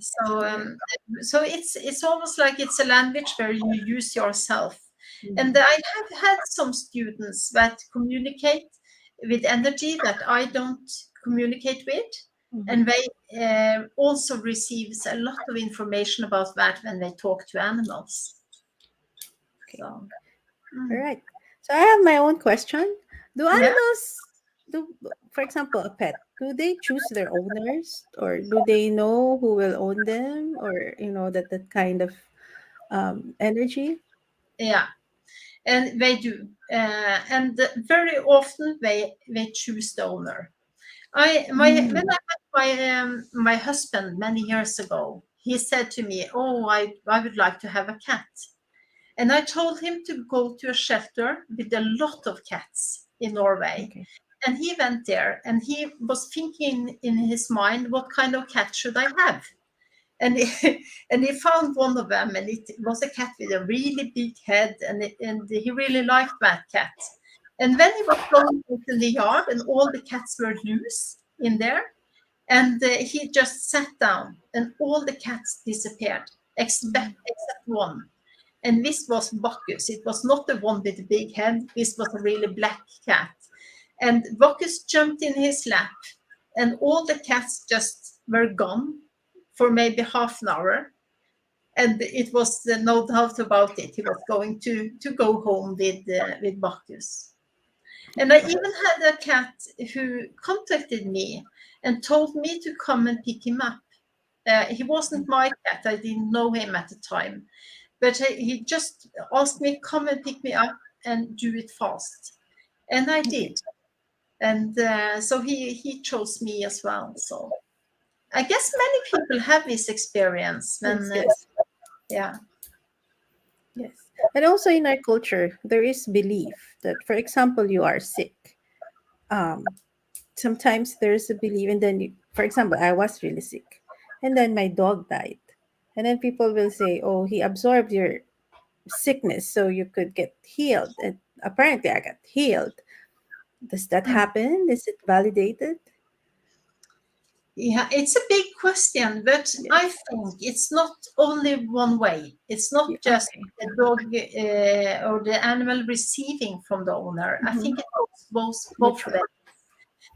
So it's almost like it's a language where you use yourself. And I have had some students that communicate with energy that I don't communicate with, and they also receives a lot of information about that when they talk to animals. Okay. All right. So I have my own question. Do animals, for example, a pet, do they choose their owners, or do they know who will own them, or that kind of energy? Yeah, and they do, and very often they choose the owner. When I met my husband many years ago, he said to me, "Oh, I would like to have a cat," and I told him to go to a shelter with a lot of cats in Norway. Okay. And he went there, and he was thinking in his mind, what kind of cat should I have? And he found one of them, and it was a cat with a really big head, and he really liked that cat. And then he was going out in the yard, and all the cats were loose in there, and he just sat down, and all the cats disappeared, except one. And this was Bacchus. It was not the one with the big head. This was a really black cat. And Bacchus jumped in his lap, and all the cats just were gone for maybe half an hour. And it was no doubt about it. He was going to go home with Bacchus. And I even had a cat who contacted me and told me to come and pick him up. He wasn't my cat. I didn't know him at the time. But he just asked me, come and pick me up and do it fast. And I did. And so he chose me as well. So I guess many people have this experience when, Yes. yeah. Yes. And also in our culture, there is belief that, for example, you are sick. Um, Sometimes there's a belief, and then, for example, I was really sick, and then my dog died. And then people will say, oh, he absorbed your sickness so you could get healed. And apparently, I got healed. Does that happen? Is it validated? Yeah, it's a big question, but I Yes. think it's not only one way. It's not Yeah, just okay. the dog or the animal receiving from the owner. I Mm-hmm. think it goes both Mutual. ways.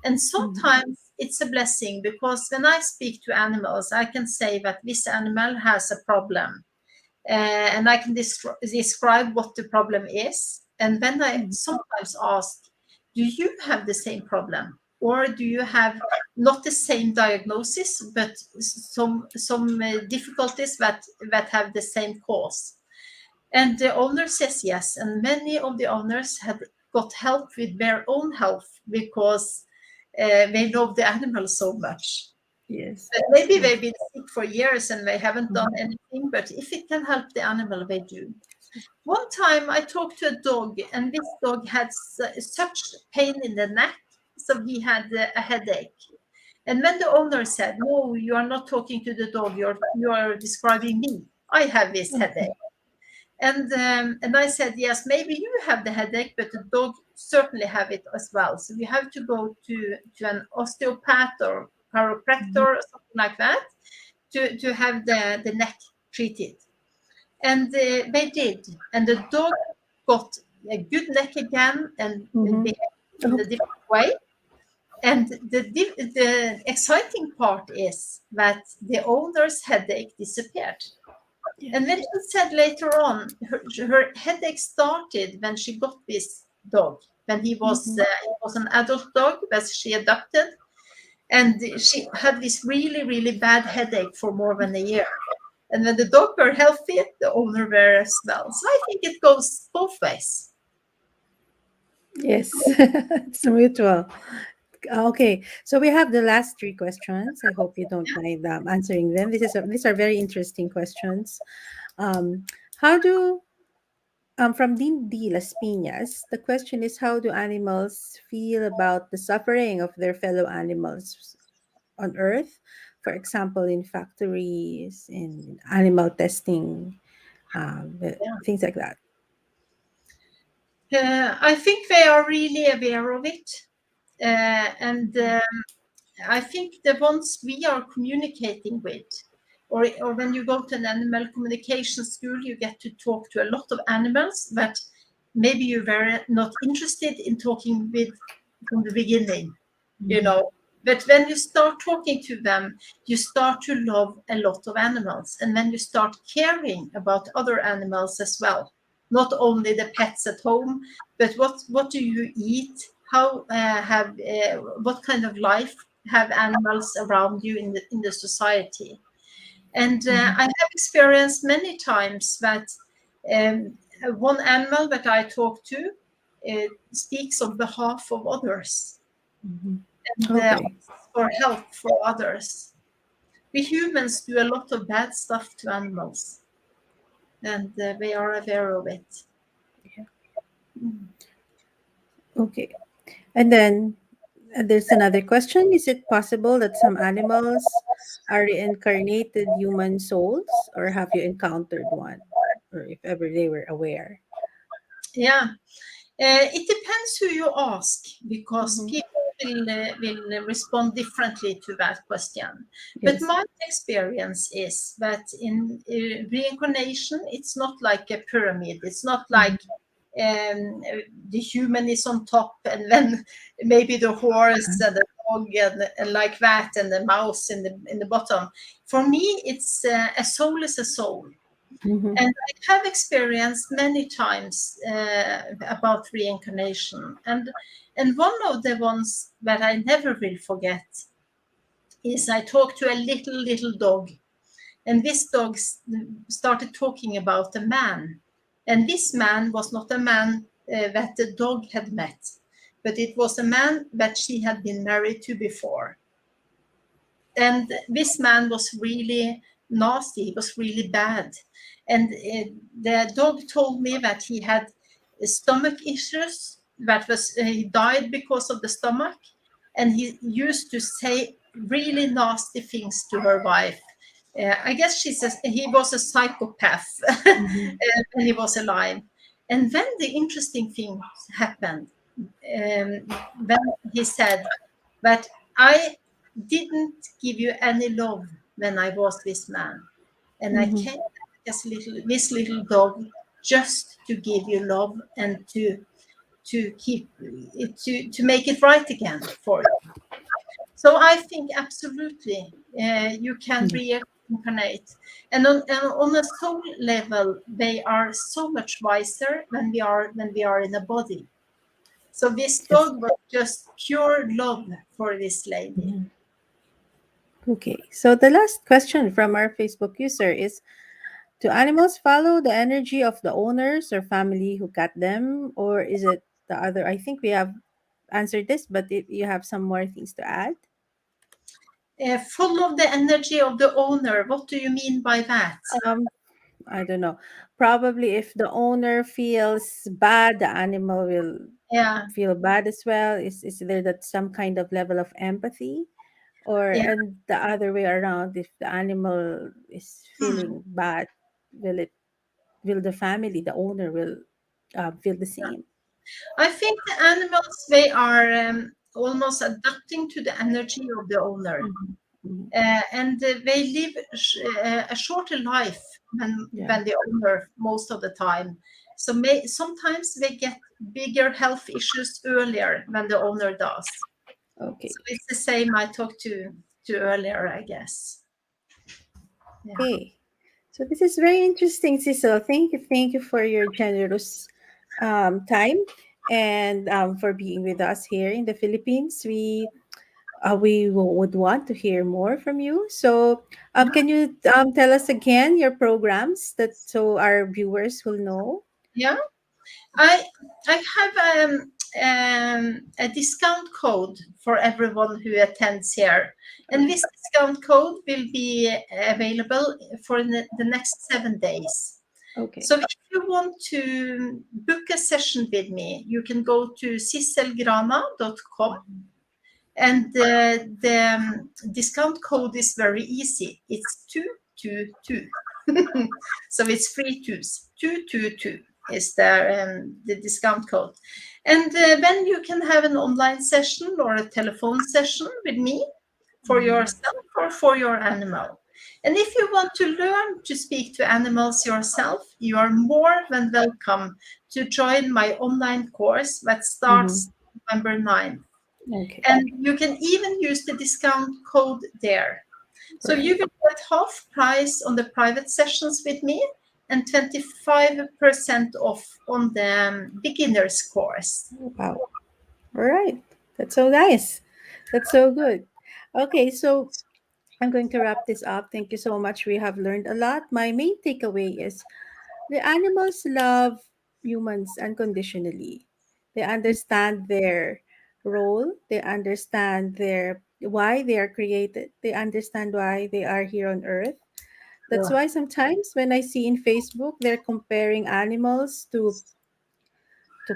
And Mm-hmm. sometimes it's a blessing because when I speak to animals, I can say that this animal has a problem, and I can describe what the problem is. And then I sometimes ask, do you have the same problem? Or do you have not the same diagnosis, but some difficulties that have the same cause? And the owner says yes. And many of the owners had got help with their own health because they love the animal so much. Yes. Maybe Yes. they've been sick for years and they haven't done Mhm. anything, but if it can help the animal, they do. One time I talked to a dog, and this dog had such pain in the neck, so he had a headache. And when the owner said, "No, you are not talking to the dog. You are describing me. I have this headache." And I said, "Yes, maybe you have the headache, but the dog certainly have it as well. So you have to go to an osteopath or chiropractor Mhm. or something like that to have the neck treated." And they did, and the dog got a good neck again and Mhm. behaved in Oh, a different way. And the exciting part is that the owner's headache disappeared. yeah. And then she said later on, her headache started when she got this dog, when Mhm. he was an adult dog that she adopted. And she had this really, really bad headache for more than a year. And when the dog were healthy, the owner were as well. So I think it goes both ways. Yes. It's mutual. Okay, so we have the last three questions. I hope you don't mind answering them. These are very interesting questions. Um, how do From Dean D. Las Piñas, the question is, how do animals feel about the suffering of their fellow animals on Earth? For example, in factories, in animal testing, things like that. I think they are really aware of it. And I think the ones we are communicating with, or when you go to an animal communication school, you get to talk to a lot of animals that maybe you were not interested in talking with from the beginning, you Mhm. know. But when you start talking to them, you start to love a lot of animals. And then you start caring about other animals as well. Not only the pets at home, but what do you eat? How what kind of life have animals around you in the society? And Mhm. I have experienced many times that um, one animal that I talk to speaks on behalf of others Mhm. and Okay. asks for help for others. We humans do a lot of bad stuff to animals, and they are aware of it. Yeah. Mm. Okay. And then there's another question. Is it possible that some animals are reincarnated human souls, or have you encountered one? Or if ever they were aware? Yeah, it depends who you ask because Mhm. people will respond differently to that question. But Yes. my experience is that in reincarnation, it's not like a pyramid. It's not Mhm. like the human is on top and then maybe the horse and the dog and like that and the mouse in the bottom. For me, it's a soul is a soul. Mhm. And I have experienced many times about reincarnation. And one of the ones that I never will forget is I talked to a little dog, and this dog started talking about a man. And this man was not a man that the dog had met, but it was a man that she had been married to before. And this man was really nasty, he was really bad. And the dog told me that he had stomach issues, that was he died because of the stomach, and he used to say really nasty things to her wife. I guess he was a psychopath Mhm. when he was alive. And then the interesting thing happened. When he said that I didn't give you any love when I was this man, and I Mhm. came as this little dog just to give you love and to keep to make it right again for you. So I think absolutely you can Yeah. reincarnate, and on a soul level, they are so much wiser than we are in a body. So this Yes. dog was just pure love for this lady. Mhm. Okay. So the last question from our Facebook user is: do animals follow the energy of the owners or family who got them, or is it the other? I think we have answered this, but if you have some more things to add. Follow the energy of the owner. What do you mean by that? Um, I don't know. Probably if the owner feels bad, the animal will Yeah, feel bad as well. Is there that some kind of level of empathy? Or yeah. and the other way around, if the animal is Hmm. feeling bad, will the family, the owner will feel the Yeah. same? I think the animals they are almost adapting to the energy of the owner, Mhm. Mhm. and they live a shorter life Yeah. than the owner most of the time. So sometimes they get bigger health issues earlier than the owner does. Okay. So it's the same I talked to earlier, I guess. Yeah. Okay. So this is very interesting, Cecil. Thank you for your generous time and for being with us here in the Philippines. Would want to hear more from you. So, can you tell us again your programs that so our viewers will know? Yeah. I I have a discount code for everyone who attends here, and Okay. this discount code will be available for the next 7 days. Okay. So if you want to book a session with me, you can go to sisselgrana.com, and the discount code is very easy. It's 222. So it's three twos. 222 is the discount code. And then you can have an online session or a telephone session with me for Mhm. yourself or for your animal. And if you want to learn to speak to animals yourself, you are more than welcome to join my online course that Mhm. starts November 9th. Okay. And you can even use the discount code there. So Right. you will get half price on the private sessions with me and 25% off on the beginner's course. Wow. All right. That's so nice. That's so good. Okay, so I'm going to wrap this up. Thank you so much. We have learned a lot. My main takeaway is the animals love humans unconditionally. They understand their role, they understand their why they are created, they understand why they are here on earth. That's Yeah. why sometimes when I see in Facebook they're comparing animals to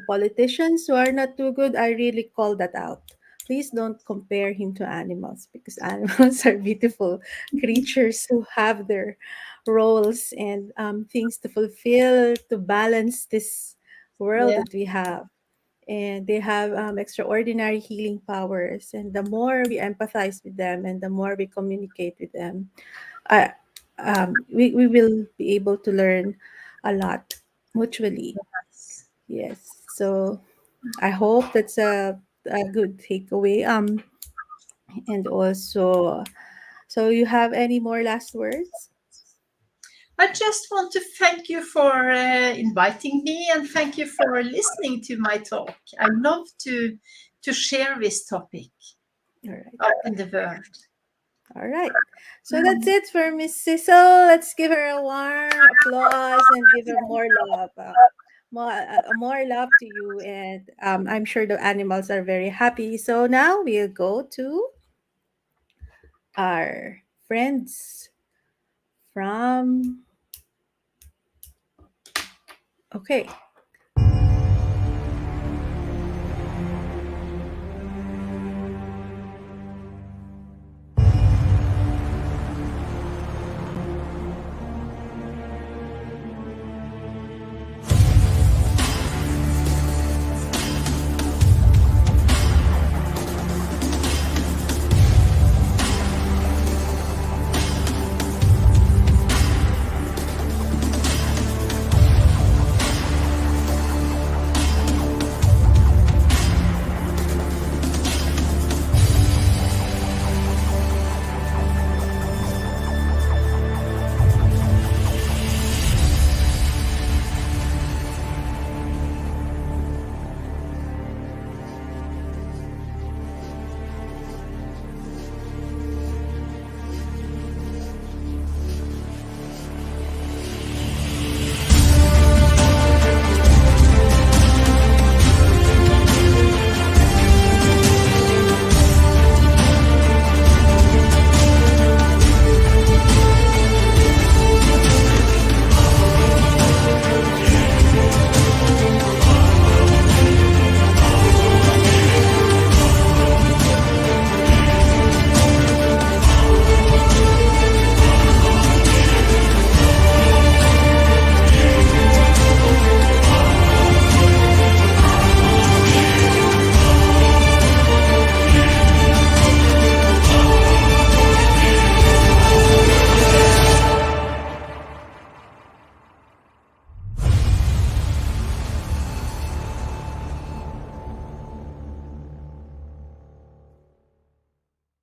politicians who are not too good, I really call that out. Please don't compare him to animals because animals are beautiful creatures who have their roles and things to fulfill to balance this world Yeah. that we have. And they have extraordinary healing powers. And the more we empathize with them and the more we communicate with them, uh, we will be able to learn a lot mutually. Yes. So I hope that's a good takeaway. And also, so you have any more last words? I just want to thank you for inviting me and thank you for listening to my talk. I love to share this topic All right. out in the world. All right. So that's it for Miss Sissel. Let's give her a warm applause and give her more love. More love to you. And I'm sure the animals are very happy. So now we'll go to our friends from. Okay.